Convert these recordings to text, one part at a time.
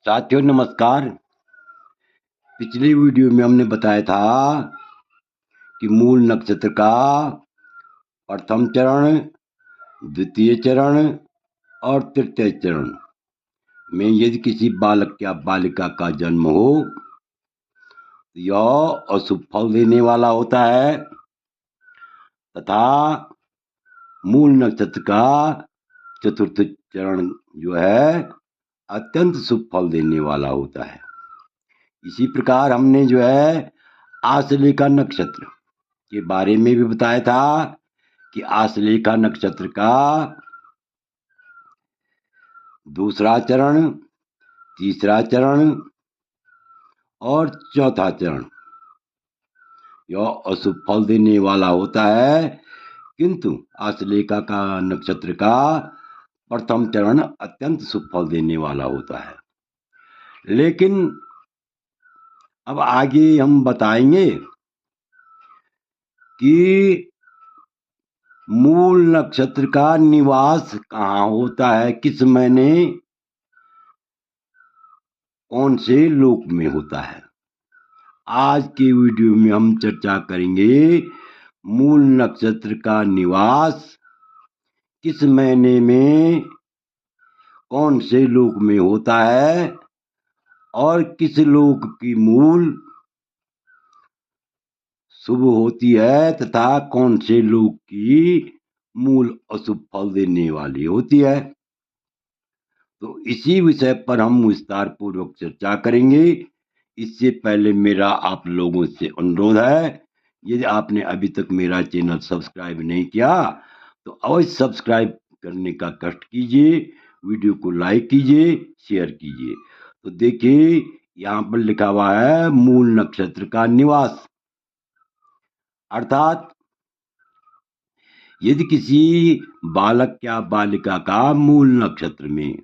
साथियों नमस्कार। पिछले वीडियो में हमने बताया था कि मूल नक्षत्र का प्रथम चरण, द्वितीय चरण और तृतीय चरण में यदि किसी बालक या बालिका का जन्म हो तो यह अशुभ फल देने वाला होता है तथा मूल नक्षत्र का चतुर्थ चरण जो है अत्यंत शुभ फल देने वाला होता है। इसी प्रकार हमने जो है आश्लेषा नक्षत्र के बारे में भी बताया था कि आश्लेषा नक्षत्र का दूसरा चरण, तीसरा चरण और चौथा चरण यह अशुभ फल देने वाला होता है, किंतु आश्लेषा का नक्षत्र का प्रथम चरण अत्यंत शुभ फल देने वाला होता है। लेकिन अब आगे हम बताएंगे कि मूल नक्षत्र का निवास कहाँ होता है, किस महीने कौन से लोक में होता है। आज के वीडियो में हम चर्चा करेंगे मूल नक्षत्र का निवास किस महीने में कौन से लोक में होता है और किस लोक की मूल शुभ होती है तथा कौन से लोक की मूल अशुभ फल देने वाली होती है। तो इसी विषय पर हम विस्तार पूर्वक चर्चा करेंगे। इससे पहले मेरा आप लोगों से अनुरोध है, यदि आपने अभी तक मेरा चैनल सब्सक्राइब नहीं किया तो अवश्य सब्सक्राइब करने का कष्ट कीजिए, वीडियो को लाइक कीजिए, शेयर कीजिए। तो देखिए यहाँ पर लिखा हुआ है मूल नक्षत्र का निवास, अर्थात यदि किसी बालक या बालिका का मूल नक्षत्र में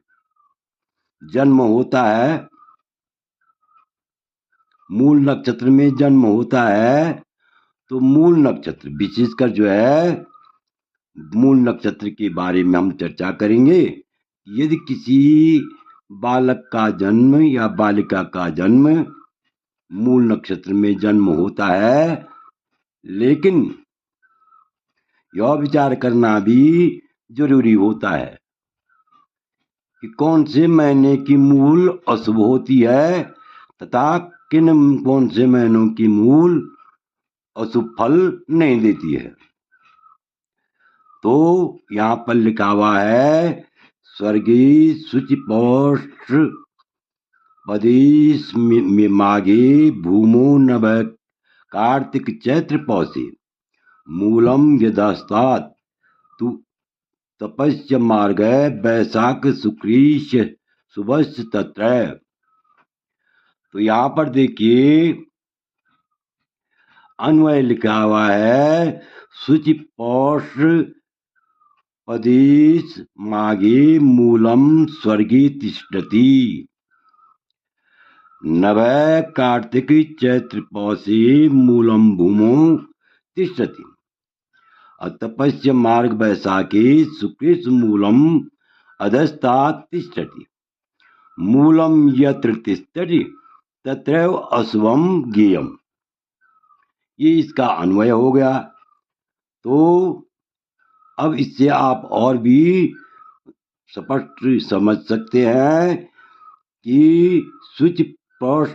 जन्म होता है, मूल नक्षत्र में जन्म होता है तो मूल नक्षत्र विशेषकर जो है मूल नक्षत्र के बारे में हम चर्चा करेंगे। यदि किसी बालक का जन्म या बालिका का जन्म मूल नक्षत्र में जन्म होता है, लेकिन यह विचार करना भी जरूरी होता है कि कौन से महीने की मूल अशुभ होती है तथा कौन से महीनों की मूल अशुभ फल नहीं देती है। तो यहाँ पर लिखा हुआ है स्वर्गीय शुचिपौष पदीश माघे भूमो नभ कार्तिक चैत्र पौषे मूलम यदास्तात् तु तपस्य मार्ग वैशाख शुक्रीश शुभस्य तत्र। तो यहाँ पर देखिए अन्वय लिखा हुआ है शुचिपौष पदीश माघे मूलम स्वर्गी तिष्ठति नभ कार्तिक चैत्र पौषे मूलम भूमो तिष्ठति तपस्य मार्ग वैशाखे शुक्रेश मूलम अधस्तात् तिष्ठति मूलम यत्र तिष्ठति तत्रैव अशुभम ज्ञेयम्। ये इसका अन्वय हो गया। तो अब इससे आप और भी स्पष्ट समझ सकते हैं कि शुच पौष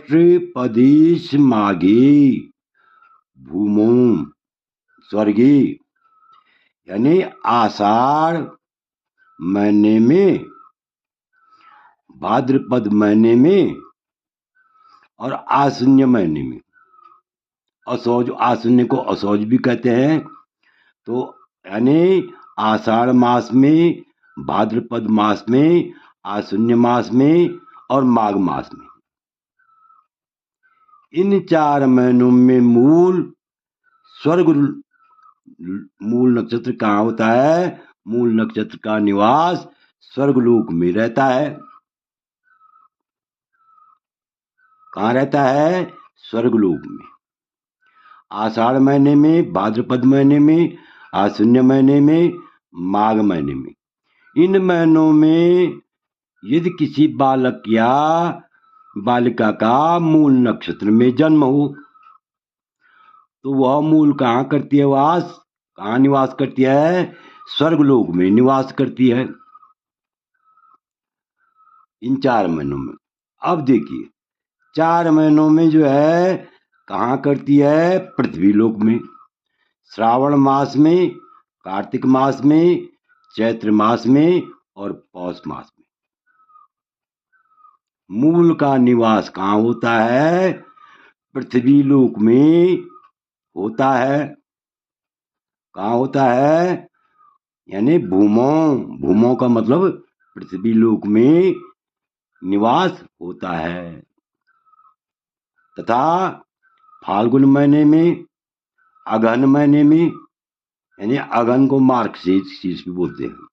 पदीश माघी भूमो स्वर्गी यानी आषाढ़ महीने में, भाद्रपद महीने में और आश्विन महीने में, असौज आश्विन को असौज भी कहते हैं। तो यानी आषाढ़ मास में, भाद्रपद मास में, आश्विन मास में और माघ मास में, इन 4 महीनों में मूल नक्षत्र कहाँ होता है? मूल नक्षत्र का निवास स्वर्गलोक में रहता है। कहाँ रहता है? स्वर्गलोक में। आषाढ़ महीने में, भाद्रपद महीने में, आश्विन महीने में, माघ महीने में। इन महीनों में यदि किसी बालक या बालिका का मूल नक्षत्र में जन्म हो, तो वह मूल कहाँ करती है वास, कहाँ निवास करती है, स्वर्गलोक में निवास करती है इन 4 महीनों में। अब देखिए 4 महीनों में जो है कहाँ करती है, पृथ्वी लोक में, श्रावण मास में, कार्तिक मास में, चैत्र मास में और पौष मास में। मूल का निवास कहाँ होता है, पृथ्वी लोक में होता है। कहाँ होता है, यानी भूमो, भूमो का मतलब पृथ्वी लोक में निवास होता है। तथा फाल्गुन महीने में, अगहन महीने में, यानी अगहन को मार्गशीर्ष भी बोलते हैं,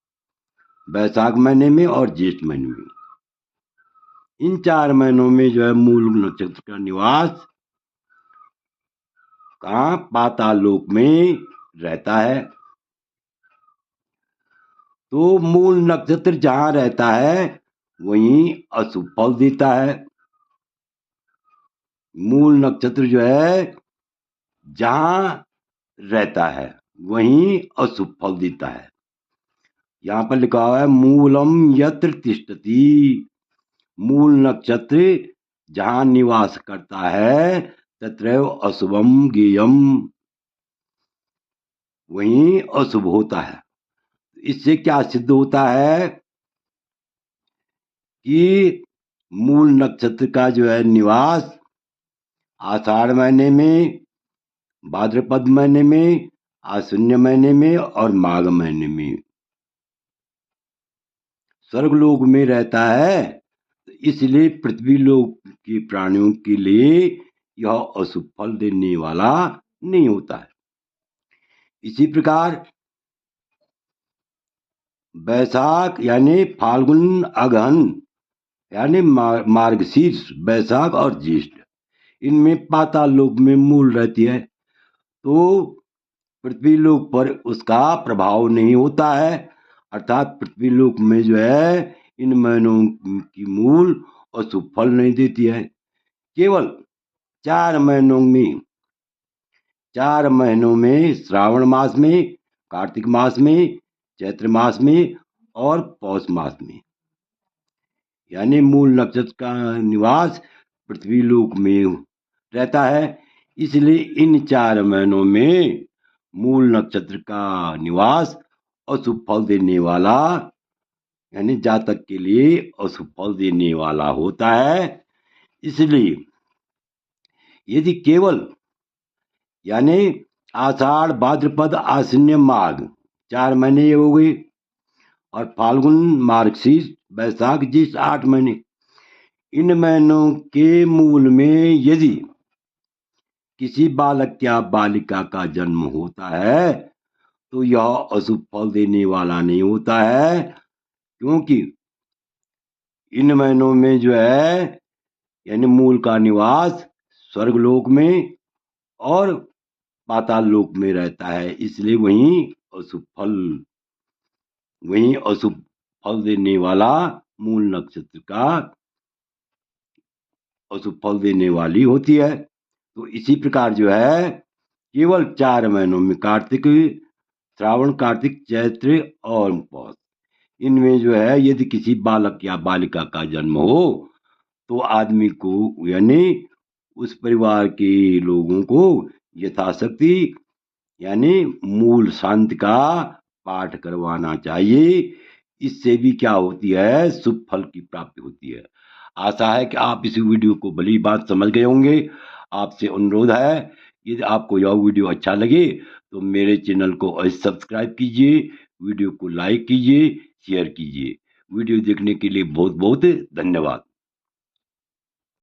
वैशाख महीने में और ज्येष्ठ महीने में। इन 4 महीनों में जो है मूल नक्षत्र का निवास कहाँ, पाताल लोक में रहता है। तो मूल नक्षत्र जहाँ रहता है वहीं अशुभ फल देता है। मूल नक्षत्र जो है जहाँ रहता है वहीं अशुभ फल देता है। यहाँ पर लिखा हुआ है मूलम यत्र तिष्ठति, मूल नक्षत्र जहाँ निवास करता है तत्रैव अशुभम ज्ञेयम, वहीं अशुभ होता है। इससे क्या सिद्ध होता है कि मूल नक्षत्र का जो है निवास आषाढ़ महीने में, भाद्रपद महीने में, आश्विन महीने में और माघ महीने में स्वर्गलोक में रहता है। इसलिए पृथ्वी लोक के प्राणियों के लिए यह अशुभ फल देने वाला नहीं होता है। इसी प्रकार वैशाख यानी फाल्गुन, अगहन यानी मार्गशीर्ष, वैशाख और ज्येष्ठ, इनमें पाताल लोक में मूल रहती है, तो पृथ्वी लोक पर उसका प्रभाव नहीं होता है। अर्थात पृथ्वी लोक में जो है इन महीनों की मूल अशुभ फल नहीं देती है। केवल 4 महीनों में, 4 महीनों में श्रावण मास में, कार्तिक मास में, चैत्र मास में और पौष मास में, यानी मूल नक्षत्र का निवास पृथ्वी लोक में रहता है। इसलिए इन 4 महीनों में मूल नक्षत्र का निवास अशुभ फल देने वाला, यानी जातक के लिए अशुभ फल देने वाला होता है। इसलिए यदि केवल यानी आषाढ़, भाद्रपद, आश्विन, माघ 4 महीने ये हो गए, और फाल्गुन, मार्गशीर्ष, वैशाख, ज्येष्ठ 8 महीने, इन महीनों के मूल में यदि किसी बालक या बालिका का जन्म होता है तो यह अशुभ फल देने वाला नहीं होता है, क्योंकि इन महीनों में जो है यानी मूल का निवास स्वर्गलोक में और पाताल लोक में रहता है। इसलिए वहीं अशुभ फल देने वाला मूल नक्षत्र का अशुभ फल देने वाली होती है। तो इसी प्रकार जो है केवल 4 महीनों में, कार्तिक, श्रावण, कार्तिक, चैत्र और पौष, इनमें जो है यदि किसी बालक या बालिका का जन्म हो तो आदमी को यानी उस परिवार के लोगों को यथाशक्ति यानी मूल शांति का पाठ करवाना चाहिए। इससे भी क्या होती है, शुभ फल की प्राप्ति होती है। आशा है कि आप इस वीडियो को भली बात समझ गए होंगे। आपसे अनुरोध है, यदि आपको यह वीडियो अच्छा लगे तो मेरे चैनल को सब्सक्राइब कीजिए, वीडियो को लाइक कीजिए, शेयर कीजिए। वीडियो देखने के लिए बहुत बहुत धन्यवाद।